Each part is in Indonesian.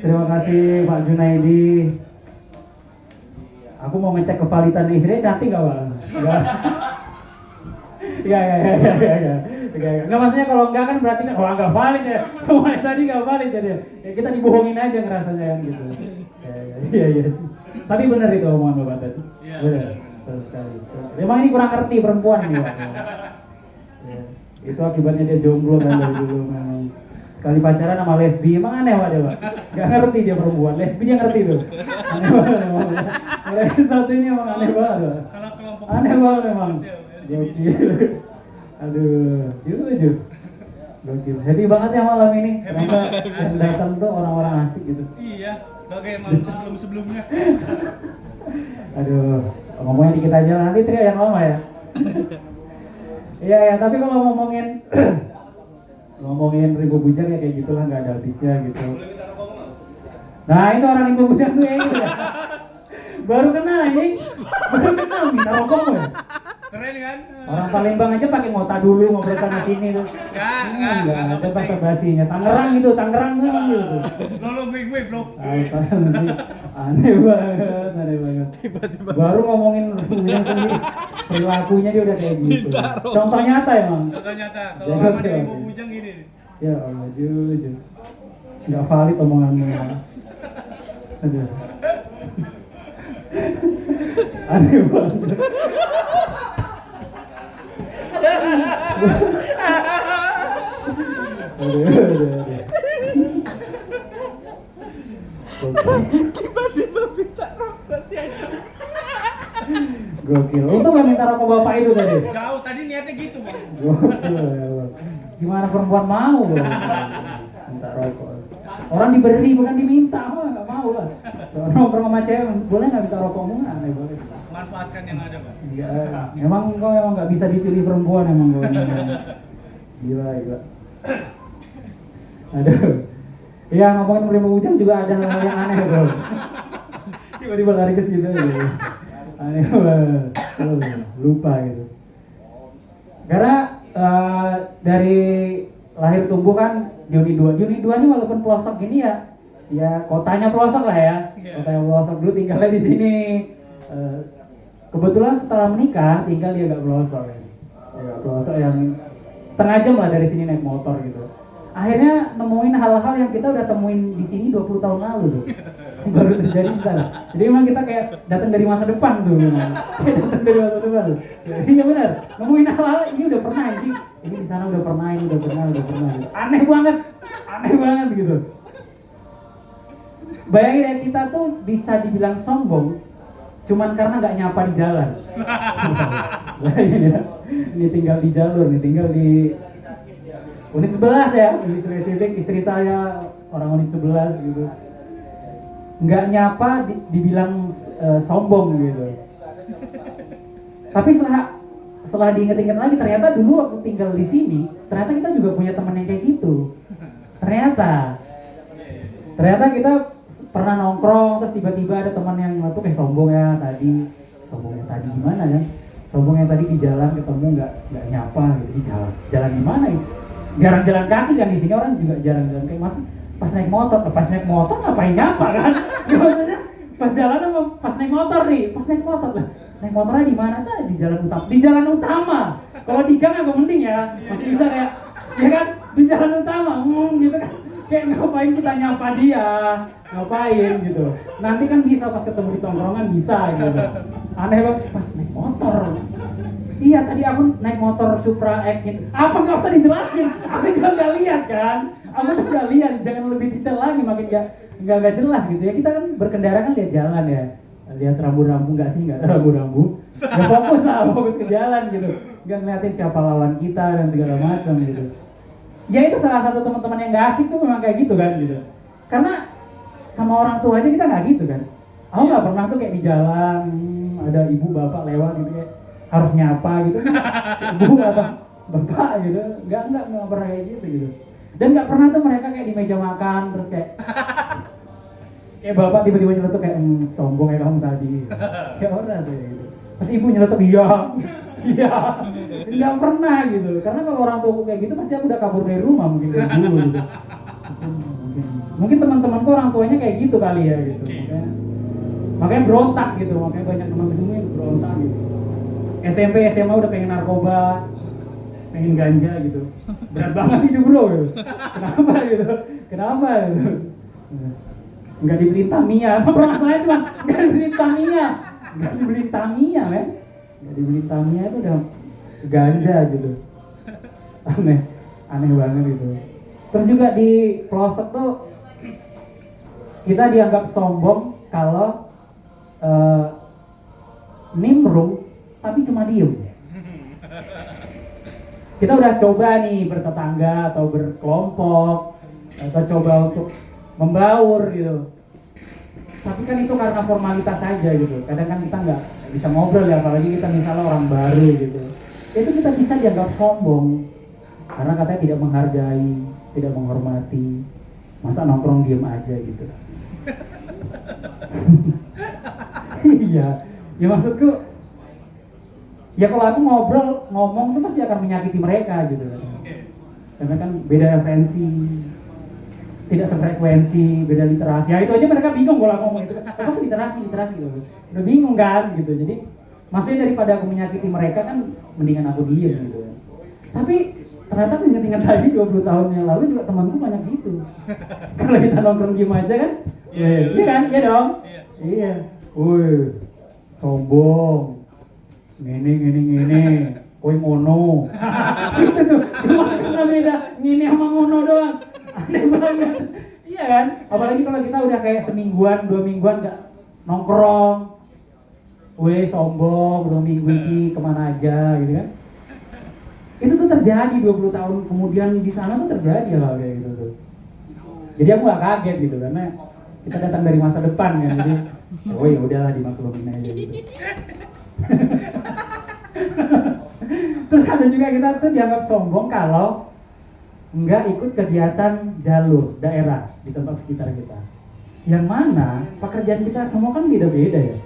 Terima kasih Pak Junaidi. Aku mau ngecek kevalitan istrinya cantik gak Bang? Enggak. Ya. Enggak, maksudnya kalau enggak kan berarti kan enggak valid ya. Semua yang tadi enggak valid jadi. Ya kita dibohongin aja ngerasanya kan gitu. Iya. Tapi benar itu omongan Bapak tadi. Iya. Benar. Betul sekali. Memang ini kurang ngerti perempuan nih Pak. Ya. Itu akibatnya dia jomblo kan dari dulu memang. Sekali pacaran sama lesbi, emang aneh Pak dia Pak. Gak ngerti dia perempuan, lesbi dia ngerti tuh. Aneh banget emang. Satu ini emang aneh banget Pak. Kalau kelompok Aneh banget emang. LGBT. Gokil. Aduh, jujur. Gokil. Happy banget ya malam ini. Ternyata yang datang tuh orang-orang asik gitu. Iya, gak kayak malam sebelum-sebelumnya. Aduh, ngomongnya dikit aja nanti Tria yang lama ya. Iya, tapi kalau ngomongin Rimbo Bujang ya kayak gitulah, nggak ada habisnya gitu. Nah itu orang Rimbo Bujang tuh ya gitu ya. Baru kenal anjing, minta rokok gue. Keren kan? Orang Palembang aja pakai ngota dulu ngobrol sana sini tuh. Enggak ada bahasa basinya. Tangerang gitu gitu. Lo gue bro. Aneh banget. Tiba-tiba. Baru ngomongin Bujang sendiri, perilakunya dia udah kayak gitu. Contoh nyata emang. Contoh nyata, kalau lama di Rimbo Bujang gini nih. Ya Allah, jujur. Nggak valid omonganmu. Aduh. Aneh banget. Aduh. Tiba-tiba minta rokok sih anjing. Gokil. Untung nggak minta rokok bapak itu tadi. Jauh, tadi niatnya gitu bang. Gokil ya Allah. Gimana perempuan mau Bang? Minta rokok. Orang diberi bukan diminta, mah nggak mau lah. Orang nongkrong sama cewek, boleh nggak minta rokokmu? Aneh banget. Manfaatkan yang ada bang. Iya, emang kau emang nggak bisa dipilih perempuan emang kau. Gila. Aduh. Iya, ngomongin Rimbo Bujang juga ada hal yang aneh bro. Tiba-tiba lari ke situ gitu. Aneh banget. Lupa gitu. Karena dari lahir tumbuh kan Juni 2 ini walaupun pelosok gini ya kotanya pelosok lah ya. Kotanya pelosok, dulu tinggalnya di sini. Kebetulan setelah menikah tinggal dia agak pelosok ya. Agak pelosok yang setengah jam lah dari sini naik motor gitu. Akhirnya nemuin hal-hal yang kita udah temuin di sini 20 tahun lalu tuh. Baru terjadi di sana. Jadi memang kita kayak datang dari masa depan tuh memang. Kayak datang dari masa depan tuh. Iya benar. Nemuin hal-hal ini udah pernah sih. Ini di sana udah pernah. Aneh banget gitu. Bayangin ya, kita tuh bisa dibilang sombong cuman karena nggak nyapa di jalan. Bayangin ya. Ini tinggal di jalur, tinggal di unit 11 ya, lebih spesifik istri saya orang unit 11 gitu. Nggak nyapa dibilang sombong gitu. Tapi setelah diinget-inget lagi ternyata dulu waktu tinggal di sini, ternyata kita juga punya teman yang kayak gitu. Ternyata kita pernah nongkrong terus tiba-tiba ada teman yang tuh kayak sombongnya tadi gimana kan? Sombongnya tadi di jalan ketemu nggak nyapa gitu di jalan gimana ya? Jarang jalan kaki kan di sini, orang juga jarang jalan kaki. Pas naik motor ngapain nyapa kan? Maksudnya pas jalan sama pas naik motor lah. Naik motornya di mana tuh? Di jalan utama. Kalau di gang agak mending ya, masih bisa kayak ya kan di jalan utama, gitu kan. Kayak ngapain kita nyapa dia? Ngapain gitu. Nanti kan bisa pas ketemu di tongkrongan bisa gitu. Aneh banget pas naik motor. Iya tadi aku naik motor Supra X gitu. Apa nggak usah dijelasin? Aku juga nggak lihat kan. Aku tuh nggak lihat. Jangan lebih detail lagi, makin nggak jelas gitu ya. Kita kan berkendara kan lihat jalan ya. Lihat rambu-rambu nggak sih? Nggak ada rambu-rambu. Ya fokus ke jalan gitu. Nggak ngeliatin siapa lawan kita dan segala macam gitu. Ya itu salah satu teman-teman yang nggak asik tuh memang kayak gitu kan gitu. Karena sama orang tua aja kita nggak gitu kan. Aku nggak pernah tuh kayak di jalan ada ibu bapak lewat gitu kayak harus nyapa gitu. Ibu atau bapak gitu. Nggak pernah kayak gitu. Dan nggak pernah tuh mereka kayak di meja makan terus kayak bapak tiba-tiba nyeletuk kayak sombong kayak kamu tadi. Kayak orang tuh gitu. Pas ibu nyeletuk iya. Nggak pernah gitu. Karena kalau orang tua kayak gitu pasti aku udah kabur dari rumah mungkin dari dulu gitu. Mungkin teman-temanku orang tuanya kayak gitu kali ya gitu. Makanya berontak gitu, makanya banyak teman-temanku yang berontak gitu. SMP, SMA udah pengen narkoba, pengen ganja gitu. Berat banget itu bro gitu. Kenapa gitu? Kenapa gitu? Nggak dibeliin Tamiya, apa permasalahannya cuma nggak dibeliin Tamiya, nggak dibeliin Tamiya men, nggak dibeliin Tamiya itu udah ganja gitu. Aneh banget gitu. Terus juga di pelosok tuh kita dianggap sombong kalau nimbrung tapi cuma diem. Kita udah coba nih bertetangga atau berkelompok atau coba untuk membaur gitu. Tapi kan itu karena formalitas saja gitu. Kadang kan kita nggak bisa ngobrol ya, apalagi kita misalnya orang baru gitu. Itu kita bisa dianggap sombong karena katanya tidak menghargai, tidak menghormati. Masa nongkrong diem aja gitu. Iya, ya maksudku ya kalau aku ngomong itu pasti akan menyakiti mereka gitu kan. Karena kan beda referensi, tidak sefrekuensi, beda literasi. Ya itu aja mereka bingung kalau aku ngomong itu. Apa literasi gitu. Udah bingung kan gitu. Jadi maksudnya daripada aku menyakiti mereka kan mendingan aku diem gitu. Tapi ternyata aku ingat lagi 20 tahun yang lalu juga temanku banyak gitu. Kalau kita nongkrong diem aja kan? Iya kan? Iya dong? Iya. Woi, sombong. Ngene. Koi ngono. Gitu tuh. Cuma karena beda ngene sama ngono doang. Aneh banget. Iya kan? Apalagi kalau kita udah kayak semingguan, 2 mingguan gak nongkrong. Weh sombong, 2 minggu ini kemana aja gitu kan? Itu tuh terjadi 20 tahun kemudian di sana tuh terjadi hal kayak gitu tuh. Jadi aku gak kaget gitu karena kita datang dari masa depan kan. Jadi oh ya udahlah dimaklumin aja gitu. Terus ada juga kita tuh dianggap sombong kalau nggak ikut kegiatan jalur daerah di tempat sekitar kita. Yang mana pekerjaan kita semua kan beda-beda ya.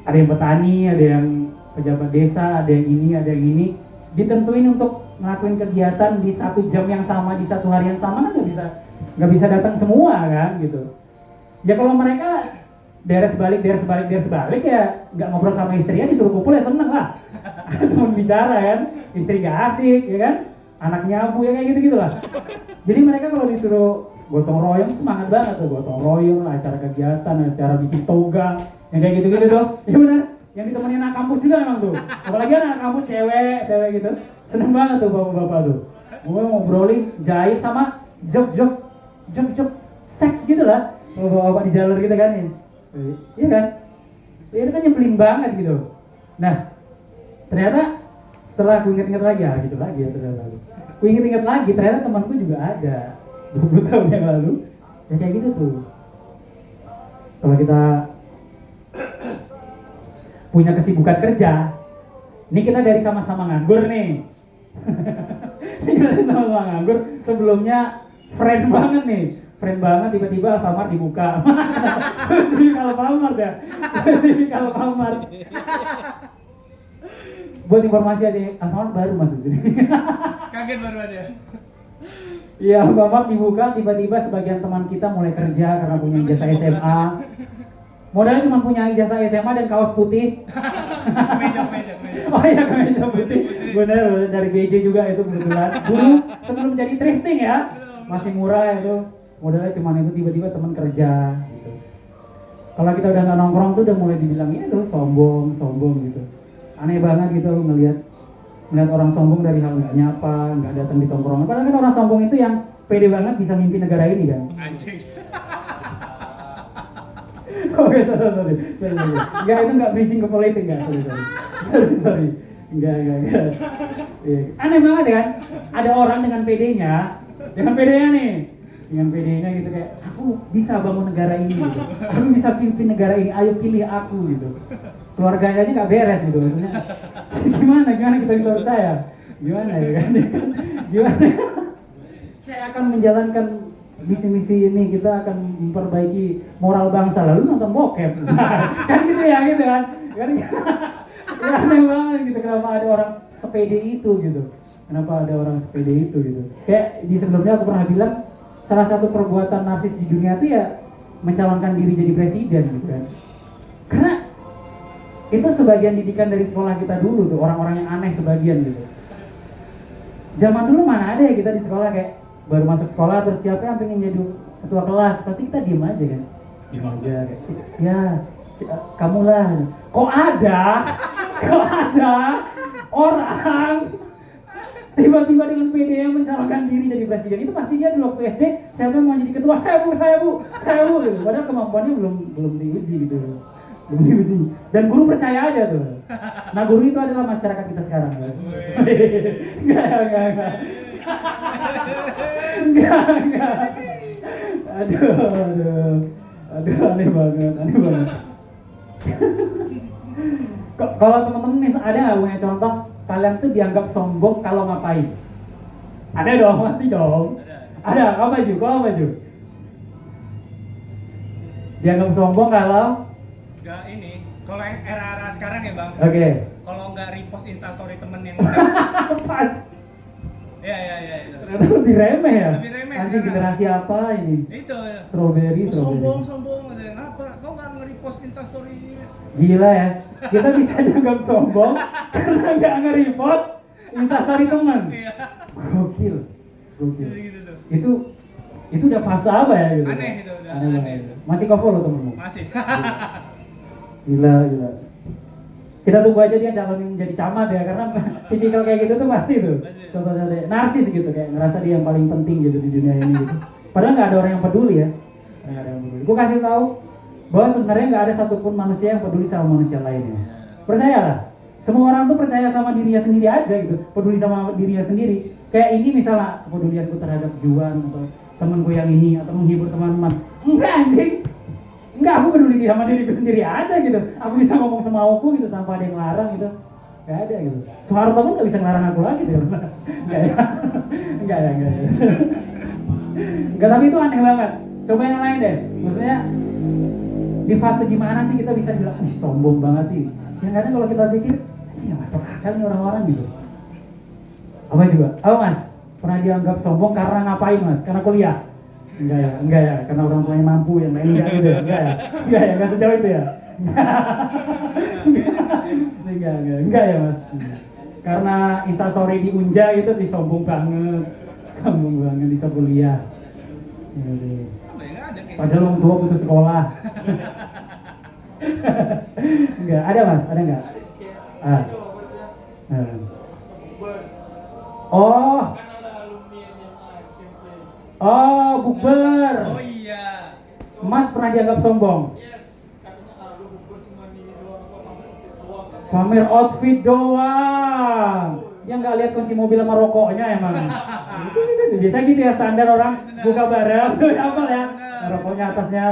Ada yang petani, ada yang pejabat desa, ada yang ini, ada yang ini. Ditentuin untuk ngelakuin kegiatan di 1 jam yang sama, di 1 hari yang sama kan nggak bisa datang semua kan gitu. Ya kalau mereka deres balik ya nggak ngobrol sama istrinya disuruh kumpul ya seneng lah. Temen bicara kan, istri gak asik ya kan, anak nyabu ya kayak gitu lah. Jadi mereka kalau disuruh gotong royong semangat banget tuh, gotong royong lah, acara kegiatan, acara bikin toga, yang kayak gitu tuh. Ya benar, yang ditemenin anak kampus juga memang tuh. Apalagi anak kampus cewek gitu, seneng banget tuh bapak-bapak tuh. Gue ngobrolin jahit sama jok seks gitu lah, bapak-bapak di jalur gitu kan ya. Iya kan? Ya itu kan nyebelin banget gitu. Nah, ternyata setelah aku ingat-ingat lagi ya gitu lagi ya ternyata. Aku ingat-ingat lagi ternyata temanku juga ada 20 tahun yang lalu. Ya kayak gitu tuh. Kalau kita punya kesibukan kerja, ini kita dari sama-sama nganggur nih. Ini kita dari sama-sama nganggur. Sebelumnya friend banget nih. Friend banget, tiba-tiba Alfamart dibuka. Kalau Alfamart ya. Kalau Alfamart. Buat informasi aja, Alfamart baru masuk sini. Kaget baru ada. Iya, Alfamart dibuka, tiba-tiba sebagian teman kita mulai kerja karena punya ijazah SMA. Modalnya cuma punya ijazah SMA dan kaos putih. Meja. Oh iya, kemeja putih. Bener, dari BJ juga itu kebetulan. Dulu sebelum jadi thrifting ya, masih murah itu. Modalnya cuma itu, tiba-tiba teman kerja gitu. Kalau kita udah nggak nongkrong tuh udah mulai dibilang ya tuh sombong gitu. Aneh banget gitu ngelihat orang sombong dari hal nggak nyapa, nggak datang di tongkrongan. Padahal kan orang sombong itu yang pede banget bisa mimpin negara ini kan. Anjing. Oke, sorry. Enggak, itu nggak bridging ke politik nggak, sorry. Enggak. Iya. Aneh banget ya kan? Ada orang dengan PD-nya gitu kayak aku bisa bangun negara ini gitu. Aku bisa pimpin negara ini, ayo pilih aku gitu. Keluarganya aja nggak beres gitu. Maksudnya, gimana kita bisa percaya? Gimana ya kan? Gimana? Saya akan menjalankan misi-misi ini, kita akan memperbaiki moral bangsa, lalu nonton bokep. Kan gitu kan? Ya aneh banget gitu, kenapa ada orang sepede itu gitu. Kayak di sebelumnya aku pernah bilang, salah satu perbuatan narsis di dunia itu ya mencalonkan diri jadi presiden gitu kan. Karena itu sebagian didikan dari sekolah kita dulu tuh, orang-orang yang aneh sebagian gitu. Zaman dulu mana ada ya kita di sekolah kayak baru masuk sekolah terus siapa yang pengen jadi ketua kelas, pasti kita diem aja kan. Diem aja kayak ya kamu lah. Kok ada orang tiba-tiba dengan PD yang mencalonkan diri jadi presiden. Itu pasti dia dulu waktu SD siapa yang mau jadi ketua, saya bu gitu. Padahal kemampuannya belum diuji gitu, belum diuji. Dan guru percaya aja tuh. Nah guru itu adalah masyarakat kita sekarang kan? Enggak. Aduh, aneh banget. Kalau teman-teman nih ada nggak punya contoh kalian tuh dianggap sombong kalau ngapain? Ada dong, pasti dong. Ada. Kau maju. Dianggap sombong kalau? Gak ini. Kalau yang era-era sekarang ya bang. Oke. Kalau nggak repost instastory temen yang Apa? Ya. Ternyata lebih remeh ya? Lebih remeh Anjing sekarang. generasi apa ini? Itu. Strawberry. Sombong. Kenapa? Kau nggak nge-repost instastory? Gila ya, kita bisa dianggap sombong karena nggak nge-repost instastory teman. Iya. Gokil. Gitu tuh. Itu udah fase apa ya gitu? Aneh itu udah. Aneh Aneh banget. itu. Masih kau follow temenmu? Masih. Gila. Kita tunggu aja dia calonin jadi camat ya, karena tipikal kayak gitu tuh pasti tuh. Contohnya narsis gitu, kayak ngerasa dia yang paling penting gitu di dunia ini gitu. Padahal nggak ada orang yang peduli ya. Nggak ada yang peduli. Gue kasih tahu bahwa sebenarnya nggak ada satupun manusia yang peduli sama manusia lainnya. Percayalah, semua orang tuh percaya sama dirinya sendiri aja gitu, peduli sama dirinya sendiri. Kayak ini misalnya kepedulianku terhadap Juan atau temanku yang ini atau menghibur teman-teman. Enggak anjing. Enggak, aku peduli sama diriku sendiri aja gitu. Aku bisa ngomong semauku gitu tanpa ada yang larang gitu. Gak ada gitu. Soeharto pun gak bisa ngelarang aku lagi gitu. Enggak ya. Enggak, tapi itu aneh banget. Coba yang lain deh. Maksudnya di fase gimana sih kita bisa bilang, sombong banget sih. Yang kadang kalau kita pikir, sih gak masuk akal nih orang-orang gitu. Apa juga? Apa mas? Pernah dianggap sombong karena ngapain mas? Karena kuliah? Enggak ya, karena orang tuanya mampu, yang lain enggak gitu ya? Enggak sejauh itu ya? Enggak ya mas? Karena instastory diunjah itu disombong banget bisa kuliah. Padahal orang tua putus sekolah. Enggak, ada mas? Ada enggak? Oh, bukber. Oh iya. Mas pernah dianggap sombong? Pamer outfit doang. Dia nggak lihat kunci mobil sama rokoknya emang. Biasa gitu ya standar orang buka barang. Apa ya? Rokoknya atasnya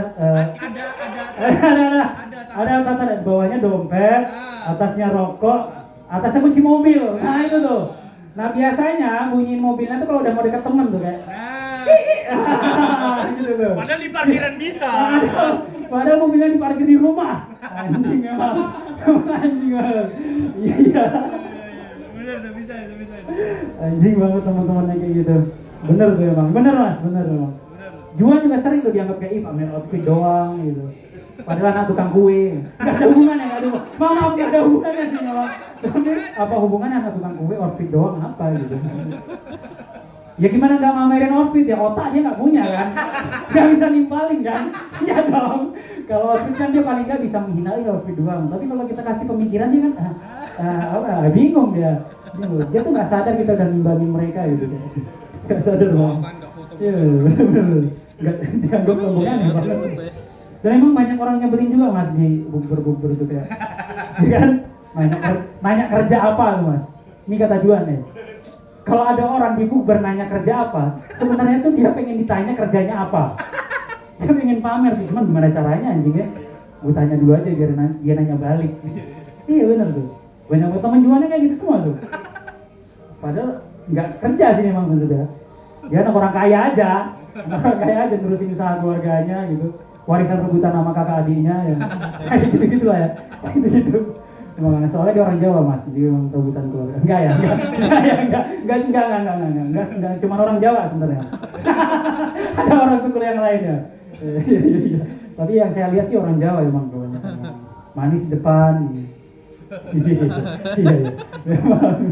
ada bawahnya dompet, atasnya rokok, atasnya kunci mobil. Nah itu tuh. Nah biasanya bunyiin mobilnya tuh kalau udah mau deket temen tuh kayak. Gitu tuh. Padahal di parkiran bisa. Padahal mobilnya diparkir di rumah. Anjing emang. Anjing banget. Iya. Bener tuh bisa. Anjing banget teman-temannya kayak gitu. Bener tuh emang. Bener mas. Juan juga sering tuh dianggap kayak pamer outfit doang gitu. Padahal anak tukang kue. Gak ada hubungannya, maaf gak ada hubungannya sih maaf. Apa hubungannya anak tukang kue outfit doang apa gitu. Ya gimana nggak mamerin outfit ya, otak dia nggak punya kan, nggak bisa nimpalin kan, ya dong. Kalau outfit kan dia paling nggak bisa menghina outfit doang. Tapi kalau kita kasih pemikiran dia kan, bingung dia. Dia tuh nggak sadar kita udah nimbangin mereka gitu. Nggak sadar bang. Iya benar. Nggak dianggap sombongan ya bang. Dan emang banyak orang nyebelin juga mas di bukber itu kayak, ya kan? Nanya kerja apa tuh mas? Ini kata Juan ya. Kalau ada orang di bukber nanya kerja apa, sebenarnya tuh dia pengen ditanya kerjanya apa. Dia pengen pamer sih, cuman gimana caranya anjing ya? Gue tanya dulu aja biar dia nanya balik. Iya bener tuh. Banyak teman Juannya kayak gitu semua tuh. Padahal nggak kerja sih memang sebenarnya. Dia anak orang kaya aja, nerusin usaha keluarganya gitu. Warisan rebutan sama kakak adiknya ya. Kayak gitu-gitu lah ya. Gitu-gitu. Emang soalnya dia orang Jawa mas, dia memang rebutan keluarga. Enggak ya, enggak, cuma orang Jawa sebenarnya. Ada orang suku yang lain ya. Iya. Tapi yang saya lihat sih orang Jawa emang kebanyakan. Manis di depan. Iya. Memang.